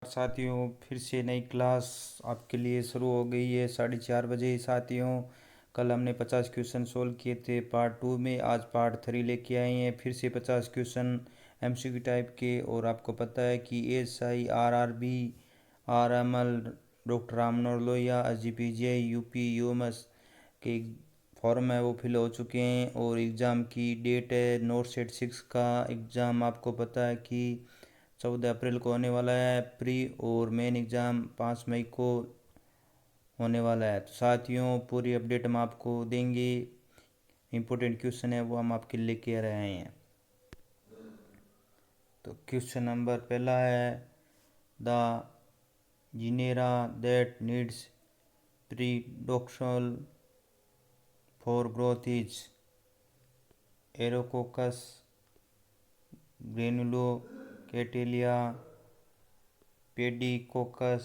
साथियों, फिर से नई क्लास आपके लिए शुरू हो गई है 4:30 बजे। साथियों, कल हमने 50 क्वेश्चन सोल्व किए थे पार्ट 2 में। आज पार्ट 3 लेके आए हैं, फिर से 50 क्वेश्चन एमसीक्यू टाइप के। और आपको पता है कि ASI, RRB, RML, doctor Ram Manohar Lohia, SGPGA, UP, UMS के फॉर्म है वो फिल हो चुके हैं। और एग्ज़ाम की डेट है नोट सेट 6 का। एग्ज़ाम आपको पता है कि 14 अप्रैल को होने वाला है प्री, और मेन एग्ज़ाम 5 मई को होने वाला है। तो साथियों, पूरी अपडेट हम आपको देंगे। इम्पोर्टेंट क्वेश्चन है वो हम आपके लेके आ रहे हैं। तो क्वेश्चन नंबर पहला है, the genera that needs pyridoxal for growth is Aerococcus, Granulicatella, Pediococcus,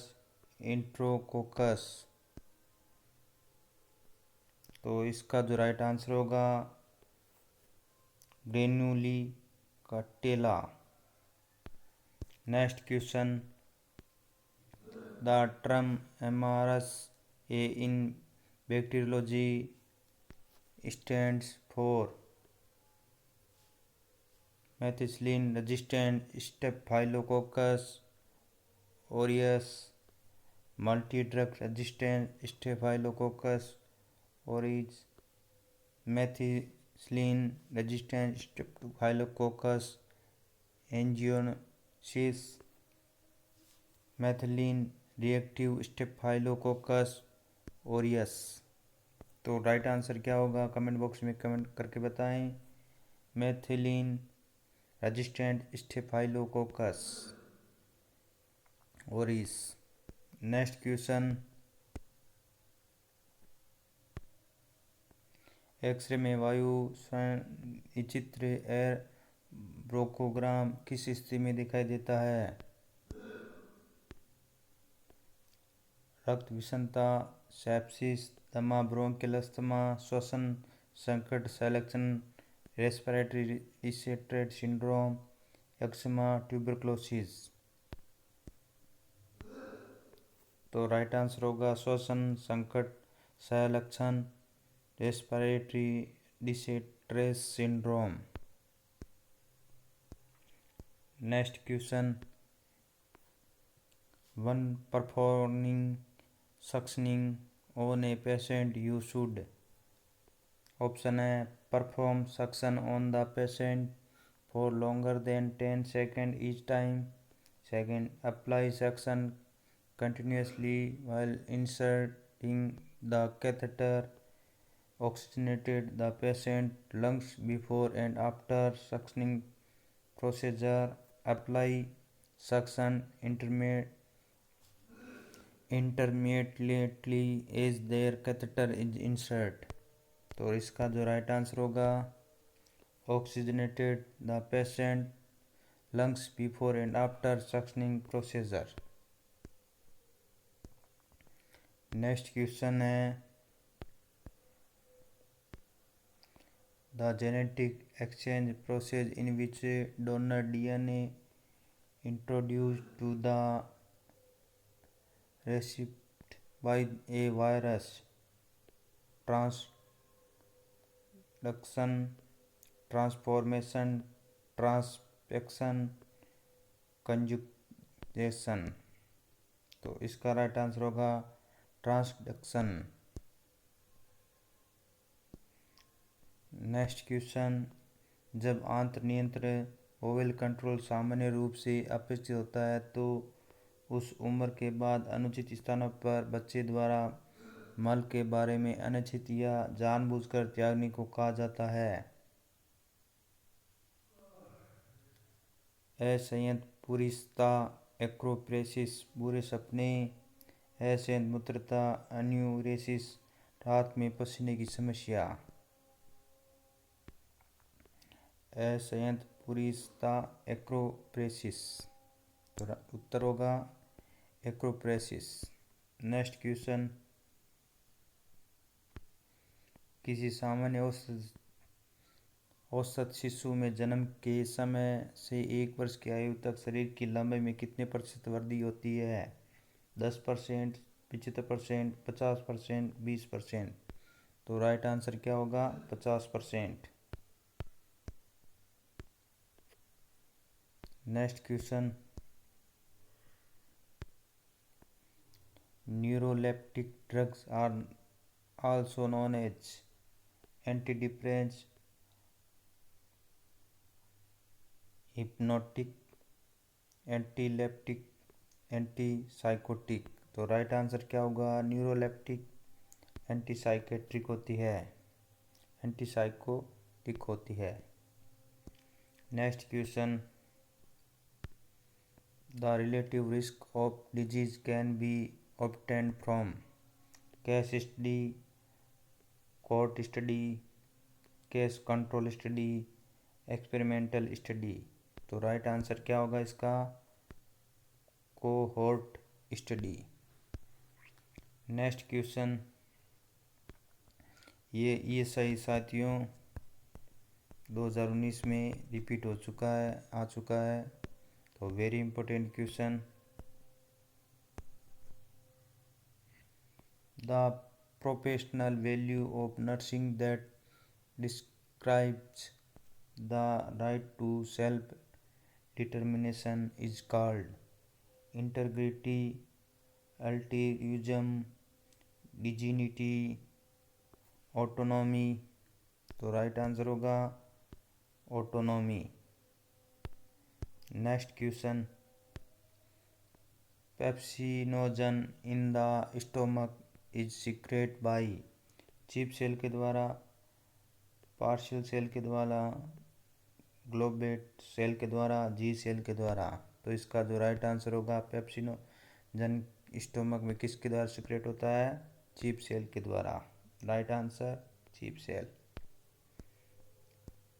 Enterococcus. तो इसका जो राइट आंसर होगा Granulicatella. Next question, the term MRSA in bacteriology stands for methicillin resistant Staphylococcus aureus, multi drug resistant Staphylococcus aureus, methicillin resistant Staphylococcus angiosis, methylene reactive Staphylococcus aureus. तो right answer क्या होगा, comment box में comment करके बताएं। Methylene resistant Staphylococcus aureus. Next question, X-ray में वायु चित्र air ब्रोकोग्राम किस स्थिति में दिखाई देता है? रक्त विषमता, सेप्सिस, दमा, ब्रोंकियल अस्थमा, श्वसन संकट, selection, respiratory distress syndrome, eczema, tuberculosis. तो राइट आंसर होगा श्वसन संकट, संलक्षण, respiratory distress syndrome. Next question, when performing suctioning on a patient you should. Option है, perform suction on the patient for longer than 10 second each time. Second, apply suction continuously while inserting the catheter. Oxygenated the patient lungs before and after suctioning procedure. Apply suction intermittently as their catheter is insert. तो इसका जो right answer होगा, oxygenated the patient lungs before and after suctioning procedure. Next question है, the genetic exchange process in which donor DNA introduced to the recipient by a virus. Transduction, transformation, transfection, conjugation. तो इसका right answer होगा transduction. Next question, जब आंत्र नियंत्र Oval control सामान्य रूप से अपेक्षित होता है तो उस उम्र के बाद अनुचित स्थानों पर बच्चे द्वारा मल के बारे में अनिश्चित या जानबूझकर त्यागने को कहा जाता है? असंयत पुरुषता, एक्रोप्रेसिस, बुरे सपने, असंयत मूत्रता, अन्यूरेसिस, रात में पसीने की समस्या। असंयत पुरुषता, एक्रोप्रेसिस। तो उत्तर होगा एक्रोप्रेसिस। नेक्स्ट क्वेश्चन, किसी सामान्य औसत शिशु में जन्म के समय से 1 वर्ष की आयु तक शरीर की लंबाई में कितने प्रतिशत वृद्धि होती है? 10%, 75%, 50%, 20%। तो राइट आंसर क्या होगा? 50%। Next question, neuroleptic drugs are also known as antidepressants, hypnotic, antiepileptic, antipsychotic. तो राइट आंसर क्या होगा? न्यूरोलेप्टिक एंटीसाइकेट्रिक होती है, एंटीसाइकोटिक होती है। Next question, the relative risk of disease can be obtained from case study, cohort study, case control study, experimental study. तो right answer क्या होगा इसका? Cohort study. नेक्स्ट क्वेश्चन, ये सही साथियों 2019 में रिपीट हो चुका है, आ चुका है। तो very important question, the professional value of nursing that describes the right to self determination is called integrity, altruism, dignity, autonomy. तो राइट आंसर होगा autonomy. Next question, pepsinogen in the stomach is secrete by chief cell के द्वारा, partial cell के द्वारा, ग्लोबेट cell के द्वारा, जी cell के द्वारा। तो इसका जो राइट आंसर होगा, पेप्सिनोजन स्टोमक में किसके द्वारा सीक्रेट होता है? चीफ सेल के द्वारा। Right answer chief cell.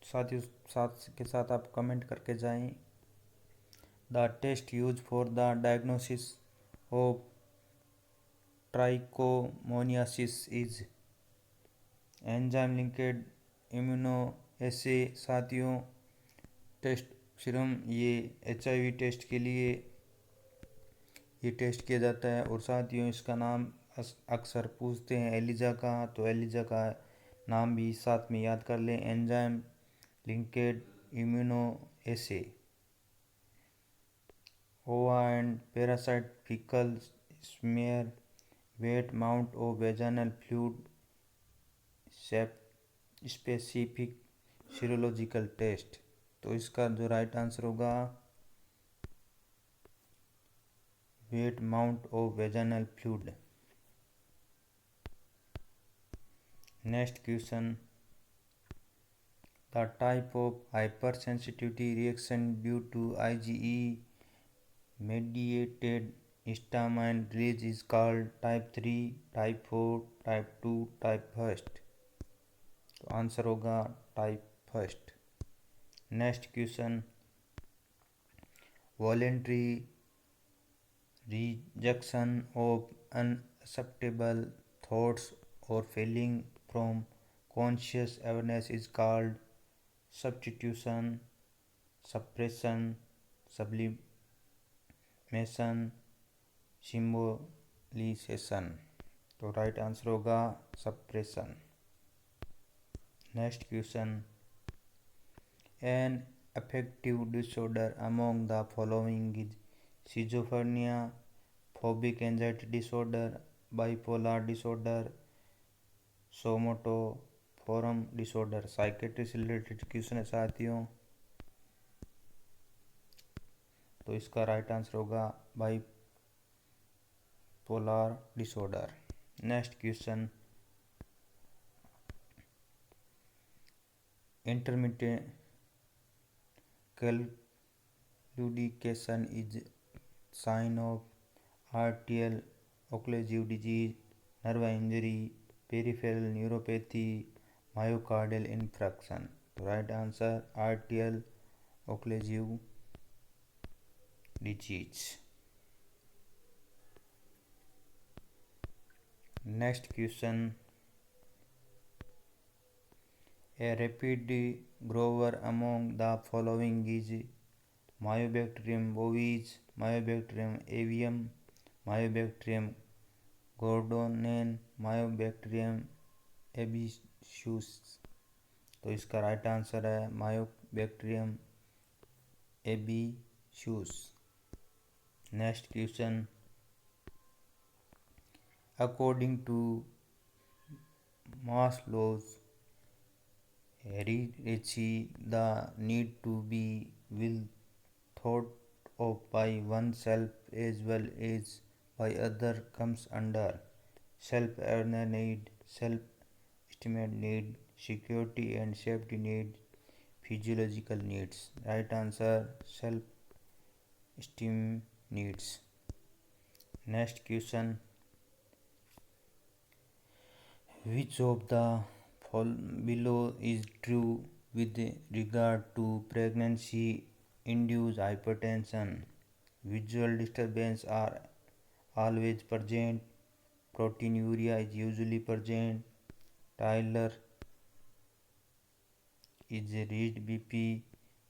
साथ ही साथ के साथ आप कमेंट करके जाएं। The test use for the diagnosis of trichomoniasis is enzyme linked immunoassay. साथियों, टेस्ट सीरम ये HIV टेस्ट के लिए ये टेस्ट किया जाता है। और साथियों, इसका नाम अक्सर पूछते हैं एलिजा का, तो एलिजा का नाम भी साथ में याद कर लें, enzyme linked immunoassay. Ova and parasite faecal smear, wet mount of vaginal fluid, specific serological test. तो इसका जो राइट आंसर होगा, wet mount of vaginal fluid. Next question, the type of hypersensitivity reaction due to IgE mediated histamine release is called type 3, type 4, type 2, type 1। तो answer होगा type 1। Next question, voluntary rejection of unacceptable thoughts और feeling from conscious awareness is called substitution, suppression, sublimation, symbolisation. तो right answer होगा suppression. Next question, an affective disorder among the following is schizophrenia, phobic anxiety disorder, bipolar disorder, somatoform disorder. Psychiatry से related question है साथियों। तो इसका right answer होगा bipolar disorder. Next question, intermittent claudication is sign of arterial occlusive disease, nerve injury, peripheral neuropathy, myocardial infarction. Right answer आर्टियल occlusive disease. Next question, A rapid grower among the following is Mycobacterium bovis, Mycobacterium avium, Mycobacterium gordonense, Mycobacterium abiesius। तो इसका right answer है Mycobacterium abiesius। Next question, according to Maslow's hierarchy, the need to be will thought of by oneself as well as by other comes under self-awareness need, self-estimate need, security and safety need, physiological needs। Right answer self-esteem needs। Next question, which of the below is true with regard to pregnancy induced hypertension? Visual disturbance are always present, proteinuria is usually present, Tyler is reached BP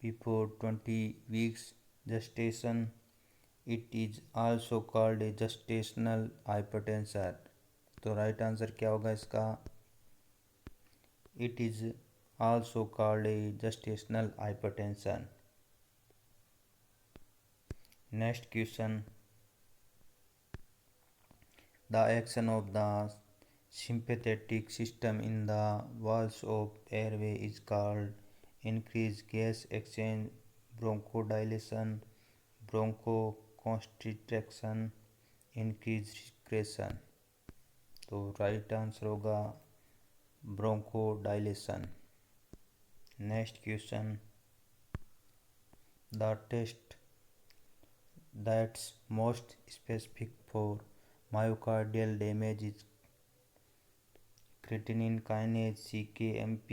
before 20 weeks gestation, it is also called a gestational hypertension। तो right answer क्या होगा इसका? It is also called a gestational hypertension. Next question, the action of the sympathetic system in the walls of airway is called increased gas exchange, bronchodilation, bronchoconstriction, increased secretion। तो right answer होगा bronchodilation। Next question, the test that's most specific for myocardial damage is creatinine kinase, CKMP,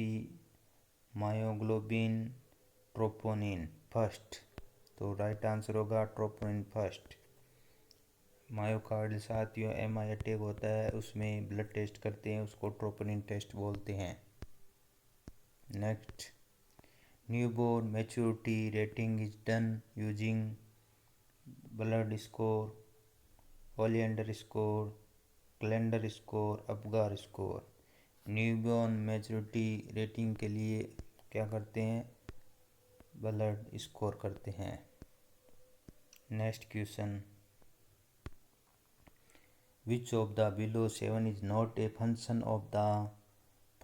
myoglobin, troponin first. तो right answer होगा troponin first. Myocardial साथियों MI attack होता है, उसमें blood test करते हैं, उसको ट्रोपोनिन टेस्ट बोलते हैं। Next, newborn maturity rating is done using blood score, oleander score, calendar score, Apgar score. Newborn maturity rating के लिए क्या करते हैं? ब्लड स्कोर करते हैं। Next question, which of the below 7 is not a function of the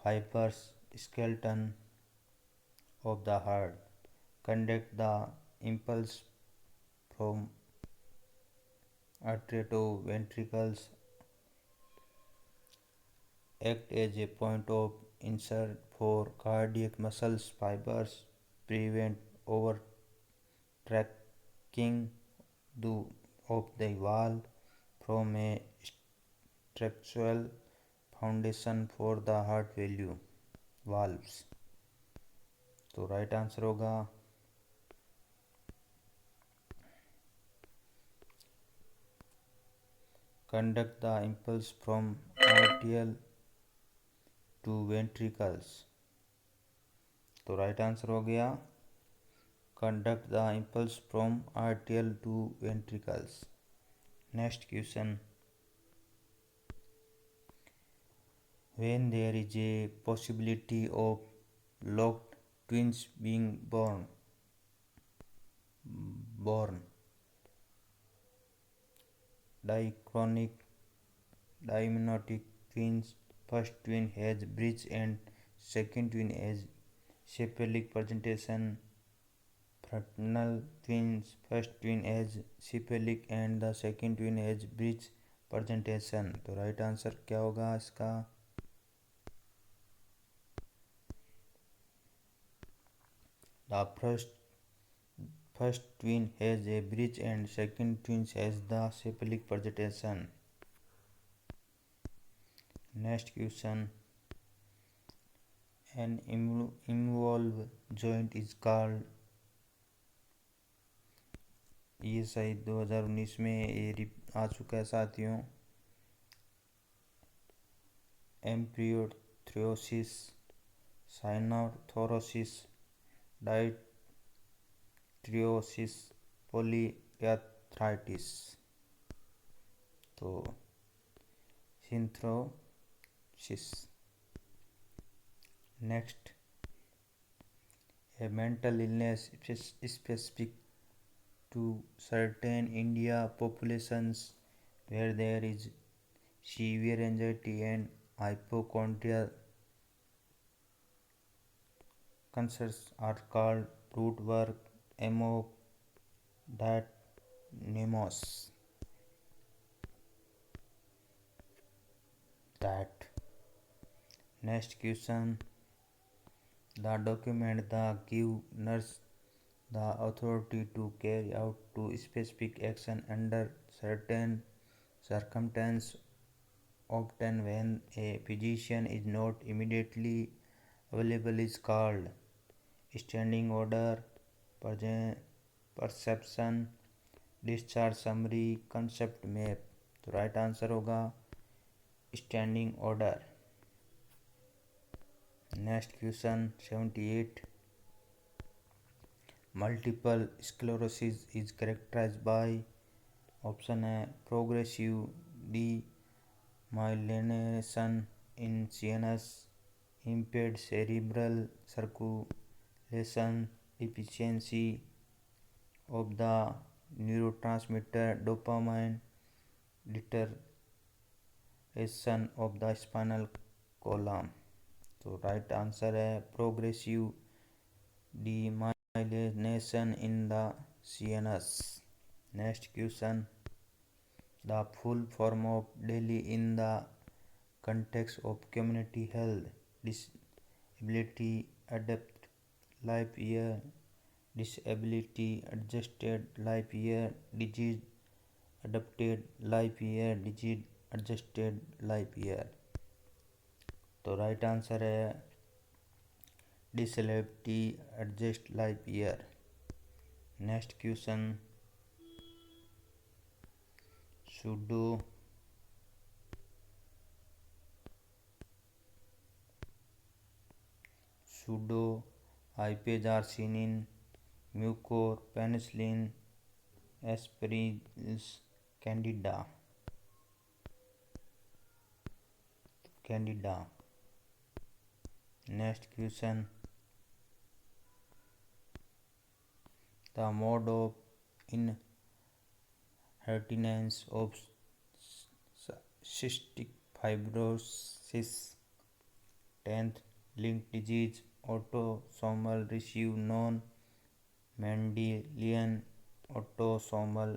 fibrous skeleton of the heart? Conduct the impulse from artery to ventricles, act as a point of insert for cardiac muscles fibers, prevent overtracking of the valve, from a structural foundation for the heart valves। तो right answer होगा conduct the impulse from arterial to ventricles। तो right answer हो गया conduct the impulse from arterial to ventricles। Next question, when there is a possibility of locked twins being born, diachronic, diamniotic twins, first twin has bridge and second twin has cephalic presentation, fraternal twins, first twin has cephalic and the second twin has bridge presentation। तो right answer क्या होगा इसका? The first twin has a bridge and second twin has the cephalic presentation। Next question, an involved joint is called, ये शायद 2019 में ये आ चुका है साथियों, एम्ब्रियोथ्रोसिस साइनोथोरोसिस, डायट्रियोसिस, पॉलीआर्थराइटिस। तो synarthrosis. Next, a mental illness specific to certain India populations where there is severe anxiety and hypochondria. Concerns are called root work hemodynamos. That. Next question. The document that give nurse the authority to carry out to specific action under certain circumstances, often when a physician is not immediately available, is called standing order, perception, discharge summary, concept map। तो right answer होगा standing order. Next question 78। Multiple sclerosis is characterized by, option है progressive demyelination in CNS, impaired cerebral circulation, deficiency of the neurotransmitter dopamine, deterioration of the spinal column। तो right answer है progressive demyelination in the CNS. Next question. The full form of daily in the context of community health, disability adapted life year, disability adjusted life year, disease adapted life year, disease adjusted life year। तो right answer है disability adjust life year. Next question. Pseudo हाइपेजार्सिनिन, mucor penicillin, aspergillus candida. Next question. The mode of inheritance of cystic fibrosis, 10th linked disease, autosomal recessive, non Mendelian, autosomal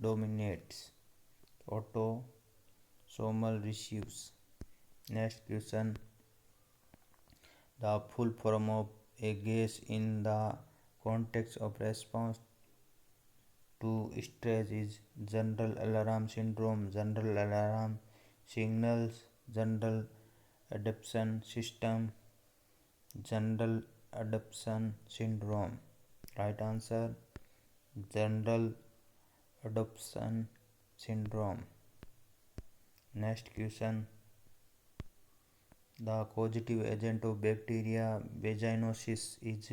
dominates, autosomal recessive। Next question. The full form of a guess in the context of response to stress is general alarm syndrome, general alarm signals, general adaptation system, general adaptation syndrome। right answer general adaptation syndrome। next question। The causative agent of bacteria vaginosis is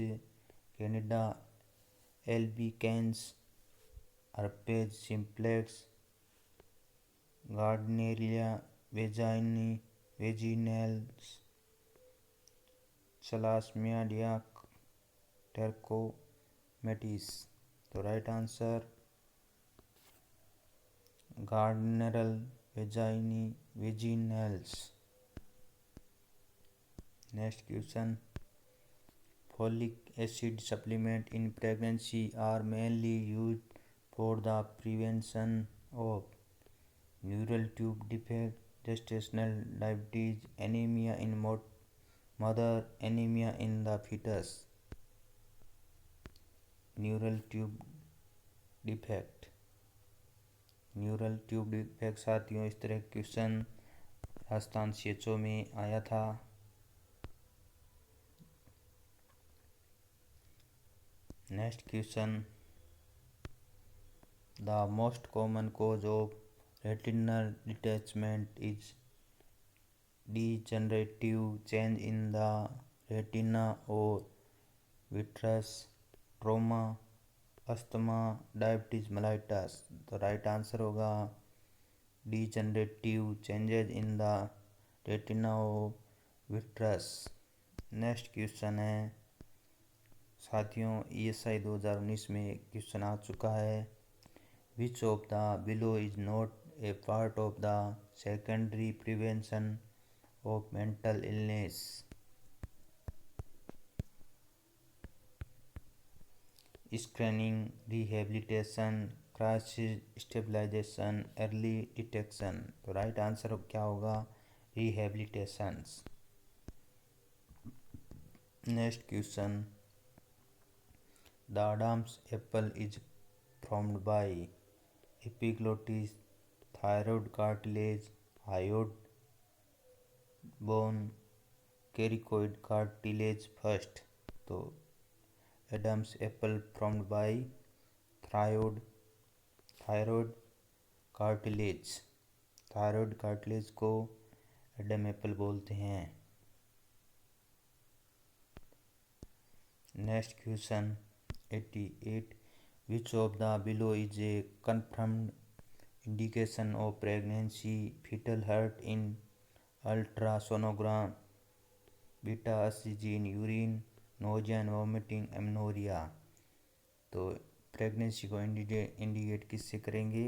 Candida albicans, herpes simplex, Gardnerella vaginalis, Thalassemia trachomatis। तो right answer Gardnerella vaginalis. Next question. Folic acid supplement in pregnancy are mainly used for the prevention of neural tube defect, gestational diabetes, anemia in mother, anemia in the fetus। Neural tube defect साथियों, इस तरह question Rajasthan CHO में आया था। Next question. The most common cause of retinal detachment is degenerative change in the retina और vitreous, trauma, asthma, diabetes mellitus. तो right answer होगा degenerative changes in the retina और विट्रस। नेक्स्ट क्वेश्चन है साथियों, ESI 2019 में क्वेश्चन आ चुका है। Which of the below is not a part of the secondary prevention of mental illness? Screening, rehabilitation, crisis stabilisation, early detection. तो राइट आंसर क्या होगा? Rehabilitation. Next question, the Adam's apple is formed by epiglottis, thyroid cartilage, hyoid bone, cricoid cartilage first। तो Adam's apple formed by thyroid cartilage. Thyroid cartilage को Adam Apple बोलते हैं। Next question 88, which of the below is a confirmed indication of pregnancy? Fetal heart in ultrasonogram, beta hCG in urine, nausea and vomiting, amenorrhea। तो pregnancy को indicate किससे करेंगे?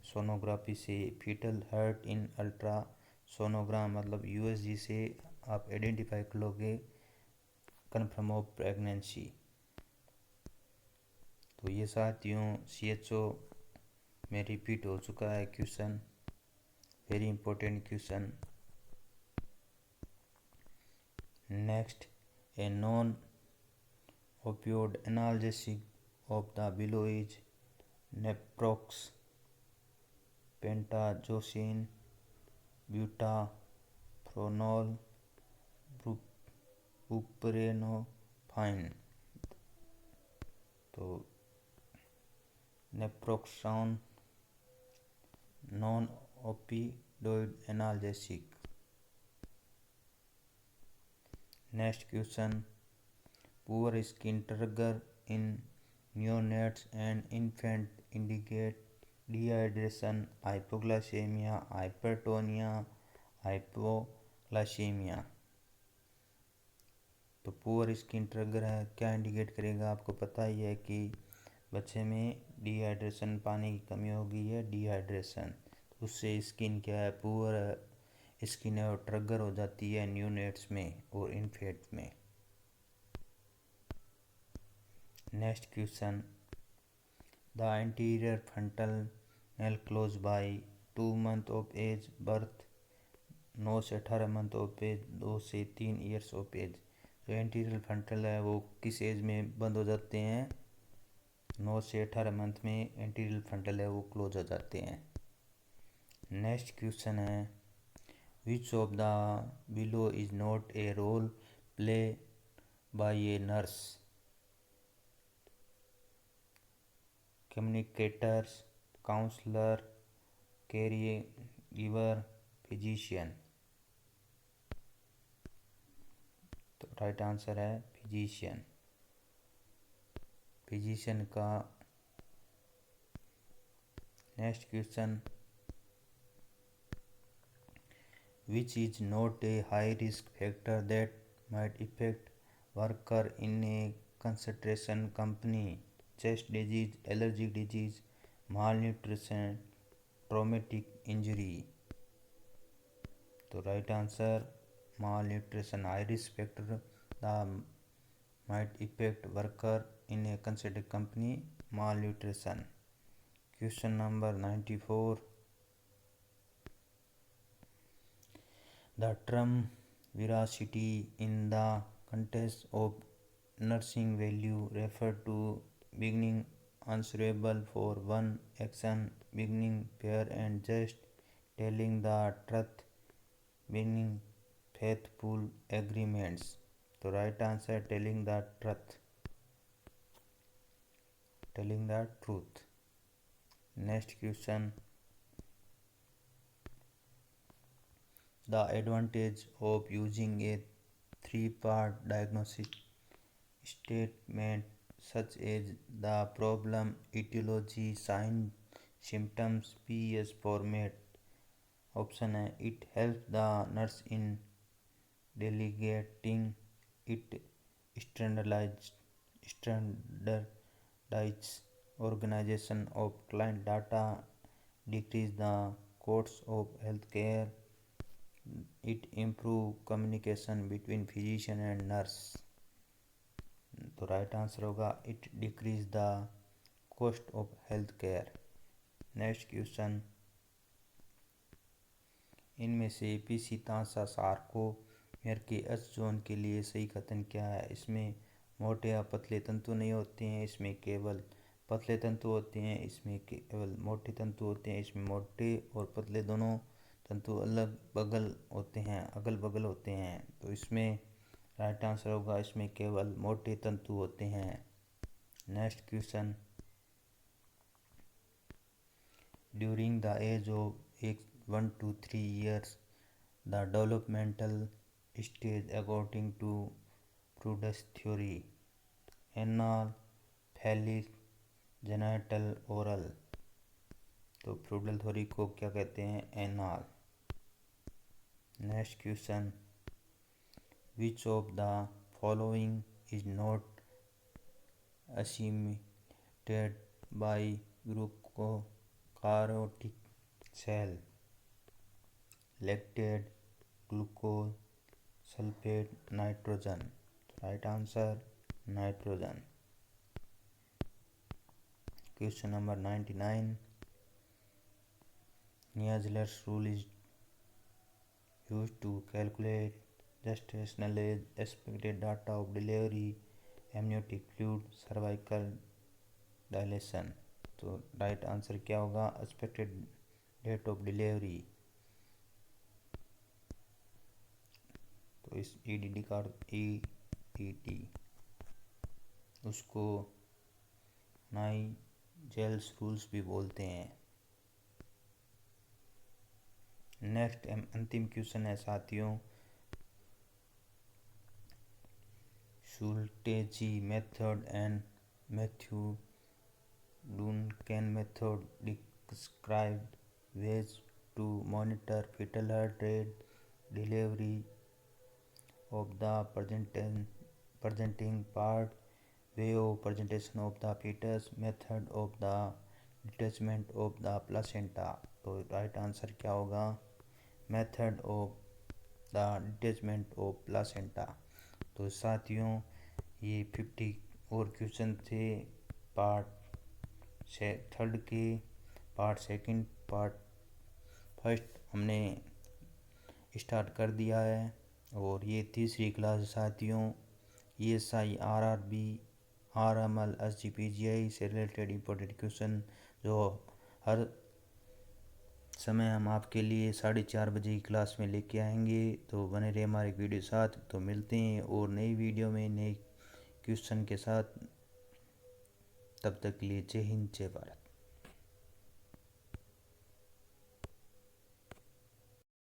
Sonography से। Fetal heart in ultrasonogram मतलब USG से आप identify कर लोगे कन्फर्म ऑफ प्रेगनेंसी। तो ये साथियों CHO में रिपीट हो चुका है question, very important question. Next, a non opioid analgesic of the below is naproxen, pentazocine, butorphanol, buprenorphine. तो naproxen non opioid analgesic. Next question, poor skin turgor in neonates and infant indicate dehydration, hypoglycemia, hypertonia, hypoglycemia। तो poor skin turgor है, क्या indicate करेगा? आपको पता ही है कि बच्चे में डिहाइड्रेशन, पानी की कमी हो गई है, डिहाइड्रेशन, उससे स्किन क्या है? पुअर स्किन है और ट्रिगर हो जाती है न्यूनेट्स में और इन्फेंट में। Next question, the anterior fontanelle close by 2 months of age birth, 9 से 18 मंथ ऑफ एज, 2 से 3 ईयर्स ऑफ एज। जो एंटीरियर फ्रंटल है वो किस एज में बंद हो जाते हैं? 9 से 18 मंथ में एंटीरियर फ्रंटल है वो क्लोज हो जाते हैं। नेक्स्ट क्वेश्चन है, which of the below is not a role play by a nurse? Communicators, counsellor, caregiver, physician. तो राइट आंसर है फिजिशियन। फिजिशियन का। Next question, which is not a high risk factor that might affect worker in a construction company? Chest disease, allergic disease, malnutrition, traumatic injury. तो right answer malnutrition. High risk factor the might affect worker in a construction company, malnutrition. Question number 94, the term veracity in the context of nursing value refer to being answerable for one action, being fair and just, telling the truth, being faithful agreements। तो right answer telling the truth, telling the truth. Next question, the advantage of using a three-part diagnostic statement such as the problem, etiology, signs, symptoms, PS format। Option है it help the nurse in delegating it standardise organization of client data, decrease the costs of healthcare, it improve communication between physician and nurse। तो right answer होगा it decrease the cost of health care. Next question, इनमें से PC Tansa sarcomere के H zone के लिए सही कथन क्या है? इसमें मोटे या पतले तंतु नहीं होते हैं, इसमें केवल पतले तंतु होते हैं, इसमें केवल मोटे तंतु होते हैं। इसमें मोटे और पतले दोनों तंतु अगल बगल होते हैं। तो इसमें राइट आंसर होगा इसमें केवल मोटे तंतु होते हैं। Next question, during the age of 1 to 3 years the developmental stage according to Prudence theory, anal, phallic, genital, oral। तो प्रूडल थ्योरी को क्या कहते हैं? Anal. Next question, which of the following is not assimilated by glucocorticoid cell, lactate, glucose, sulfate, nitrogen। Right answer nitrogen. Question number 99, Nielsen's rule is used to calculate gestational age, expected data of delivery, amniotic fluid, cervical dilation। तो right answer क्या होगा? Expected date of delivery. तो इस EDD का EET उसको नाइजेल्स rules भी बोलते हैं। नेक्स्ट अंतिम क्वेश्चन है साथियों, Schultze method and Matthews Duncan method describe ways to monitor fetal heart rate, delivery of the presenting part, way of presentation of the fetus, method of the detachment of the placenta। तो right answer क्या होगा? Method of the detachment of placenta. तो साथियों ये 50 और question थे part third के। Part second part first हमने स्टार्ट कर दिया है और ये तीसरी क्लास साथियों ESI RRB RML SGPGI से रिलेटेड इम्पोर्टेंट क्वेश्चन जो हर समय हम आपके लिए 4:30 बजे की क्लास में लेके आएंगे। तो बने रहे हमारे वीडियो साथ। तो मिलते हैं और नई वीडियो में नए क्वेश्चन के साथ। तब तक के लिए जय हिंद जय भारत।